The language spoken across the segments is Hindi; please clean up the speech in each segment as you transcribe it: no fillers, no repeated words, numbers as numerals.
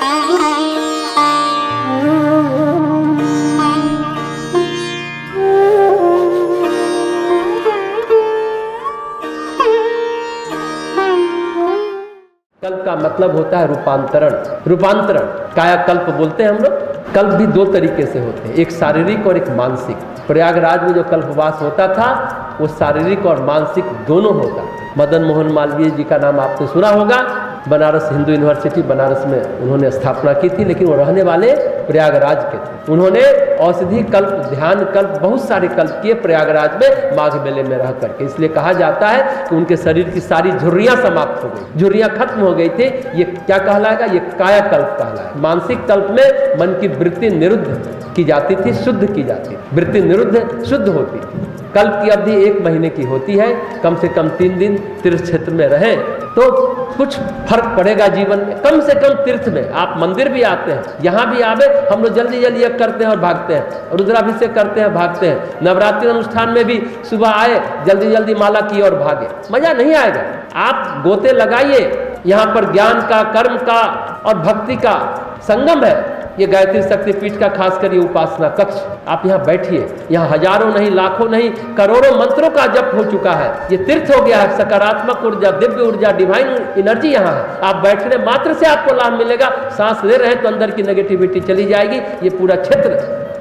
कल्प का मतलब होता है रूपांतरण। रूपांतरण कायाकल्प बोलते हैं हम लोग। कल्प भी दो तरीके से होते हैं, एक शारीरिक और एक मानसिक। प्रयागराज में जो कल्पवास होता था वो शारीरिक और मानसिक दोनों होता। मदन मोहन मालवीय जी का नाम आपने सुना होगा। बनारस हिंदू यूनिवर्सिटी बनारस में उन्होंने स्थापना की थी, लेकिन वो रहने वाले प्रयागराज के थे। उन्होंने औषधि कल्प, ध्यान कल्प, बहुत सारे कल्प किए प्रयागराज में माघ मेले में रह करके। इसलिए कहा जाता है कि उनके शरीर की सारी झुर्रियां समाप्त हो गई, झुर्रियां खत्म हो गई थी। ये क्या कहलाएगा? ये कायाकल्प कहलाएगा। मानसिक कल्प में मन की वृत्ति निरुद्ध की जाती थी, शुद्ध की जाती, वृत्ति निरुद्ध शुद्ध होती थी। कल्प की अवधि 1 महीने की होती है। कम से कम 3 दिन तीर्थ क्षेत्र में रहें तो कुछ फर्क पड़ेगा जीवन में। कम से कम तीर्थ में आप मंदिर भी आते हैं, यहाँ भी आवे, हम लोग जल्दी जल्दी यज्ञ करते हैं और भागते हैं, रुद्राभिषेक करते हैं, भागते हैं। नवरात्रि अनुष्ठान में भी सुबह आए, जल्दी जल्दी माला की और भागे, मजा नहीं आएगा। आप गोते लगाइए, यहाँ पर ज्ञान का, कर्म का और भक्ति का संगम है। ये गायत्री शक्तिपीठ का खास कर ये उपासना कक्ष, आप यहाँ बैठिए। यहाँ हजारों नहीं, लाखों नहीं, करोड़ों मंत्रों का जप हो चुका है। ये तीर्थ हो गया है। सकारात्मक ऊर्जा, दिव्य ऊर्जा, डिवाइन एनर्जी यहाँ है। आप बैठने मात्र से आपको लाभ मिलेगा। सांस ले रहे हैं तो अंदर की नेगेटिविटी चली जाएगी। ये पूरा क्षेत्र,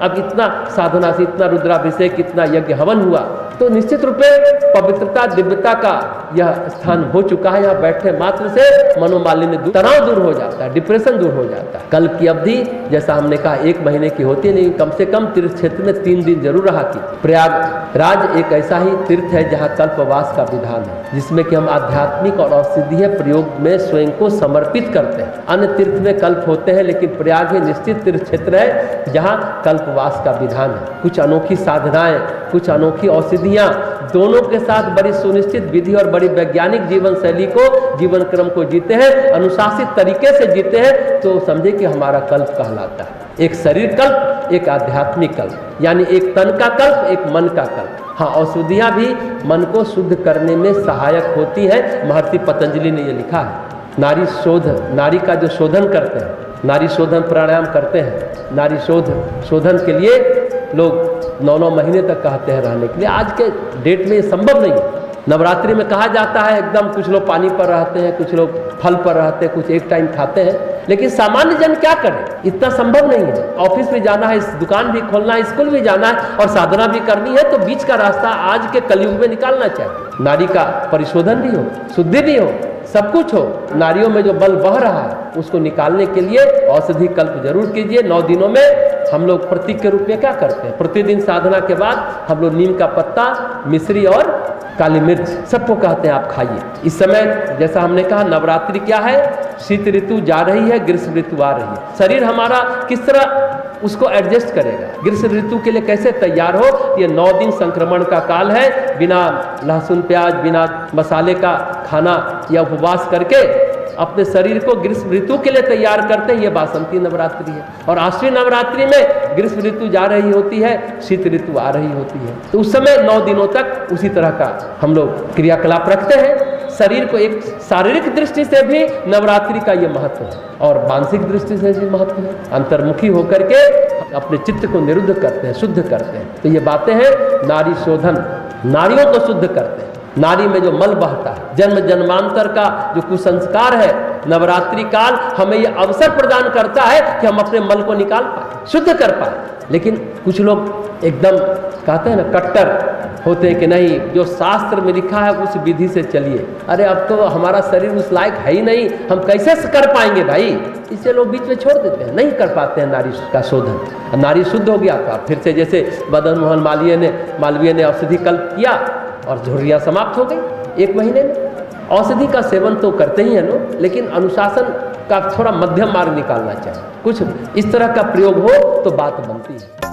अब इतना साधना से, इतना रुद्राभिषेक, इतना यज्ञ हवन हुआ, तो निश्चित रूप में पवित्रता, दिव्यता का यह स्थान हो चुका है। यहाँ बैठने मात्र से मनोमालिन्य, तनाव दूर हो जाता है, डिप्रेशन दूर हो जाता है। कल्प की अवधि जैसा हमने कहा 1 महीने की होती है, लेकिन कम से कम तीर्थ क्षेत्र में 3 दिन जरूर रहा की। प्रयागराज एक ऐसा ही तीर्थ है जहाँ कल्पवास का विधान है, जिसमें कि हम आध्यात्मिक और औषधीय प्रयोग में स्वयं को समर्पित करते हैं। अन्य तीर्थ में कल्प होते हैं, लेकिन प्रयाग ही निश्चित तीर्थ क्षेत्र है जहाँ कल्पवास का विधान है। कुछ अनोखी साधनाएं, कुछ अनोखी औषधियाँ, दोनों के साथ बड़ी सुनिश्चित विधि और बड़ी वैज्ञानिक जीवन शैली को, जीवन क्रम को जीते हैं, अनुशासित तरीके से जीते हैं, तो समझे कि हमारा कल्प कहलाता है। एक शरीर कल्प, एक आध्यात्मिक कल्प, यानी एक तन का कल्प, एक मन का कल्प। हाँ, औषधियाँ भी मन को शुद्ध करने में सहायक होती है। महर्षि पतंजलि ने यह लिखा है। नारी शोध, नारी का जो शोधन करते हैं, नारी शोधन प्राणायाम करते हैं। नारी शोधन के लिए लोग 9-9 महीने तक कहते हैं रहने के लिए। आज के डेट में ये संभव नहीं है। नवरात्रि में कहा जाता है एकदम, कुछ लोग पानी पर रहते हैं, कुछ लोग फल पर रहते हैं, कुछ एक टाइम खाते हैं, लेकिन सामान्य जन क्या करे? इतना संभव नहीं है। ऑफिस भी जाना है, दुकान भी खोलना है, स्कूल भी जाना है और साधना भी करनी है, तो बीच का रास्ता आज के कलयुग में निकालना चाहिए। नारी का परिशोधन भी हो, शुद्धि भी हो, सब कुछ हो। नारियों में जो बल बह रहा है उसको निकालने के लिए औषधि कल्प जरूर कीजिए। 9 दिनों में हम लोग प्रतीक के रूप में क्या करते हैं? प्रतिदिन साधना के बाद हम लोग नीम का पत्ता, मिश्री और काली मिर्च सबको कहते हैं आप खाइए। इस समय जैसा हमने कहा, नवरात्रि क्या है? शीत ऋतु जा रही है, ग्रीष्म ऋतु आ रही है। शरीर हमारा किस तरह उसको एडजस्ट करेगा, ग्रीष्म ऋतु के लिए कैसे तैयार हो? ये 9 दिन संक्रमण का काल है। बिना लहसुन प्याज, बिना मसाले का खाना या उपवास करके अपने शरीर को ग्रीष्म ऋतु के लिए तैयार करते हैं। ये वासंती नवरात्रि है। और आश्विन नवरात्रि में ग्रीष्म ऋतु जा रही होती है, शीत ऋतु आ रही होती है, तो उस समय 9 दिनों तक उसी तरह का हम लोग क्रियाकलाप रखते हैं। शरीर को एक शारीरिक दृष्टि से भी नवरात्रि का ये महत्व है और मानसिक दृष्टि से भी महत्व है। अंतर्मुखी होकर के अपने चित्त को निरुद्ध करते हैं, शुद्ध करते हैं। तो ये बातें हैं नारी शोधन, नारियों को शुद्ध करते हैं। नारी में जो मल बहता है, जन्म जन्मांतर का जो कुसंस्कार है, नवरात्रि काल हमें ये अवसर प्रदान करता है कि हम अपने मल को निकाल पाए, शुद्ध कर पाए। लेकिन कुछ लोग एकदम कहते हैं ना, कट्टर होते हैं कि नहीं, जो शास्त्र में लिखा है उस विधि से चलिए। अरे अब तो हमारा शरीर उस लायक है ही नहीं, हम कैसे कर पाएंगे भाई? इससे लोग बीच में छोड़ देते हैं, नहीं कर पाते हैं नारी का शोधन। नारी शुद्ध हो गया था, फिर से जैसे मदन मोहन मालवीय ने औषधि कल्प किया और झुर्रियाँ समाप्त हो गई 1 महीने में। औषधि का सेवन तो करते ही हैं लोग, लेकिन अनुशासन का थोड़ा मध्यम मार्ग निकालना चाहिए। कुछ इस तरह का प्रयोग हो तो बात बनती है।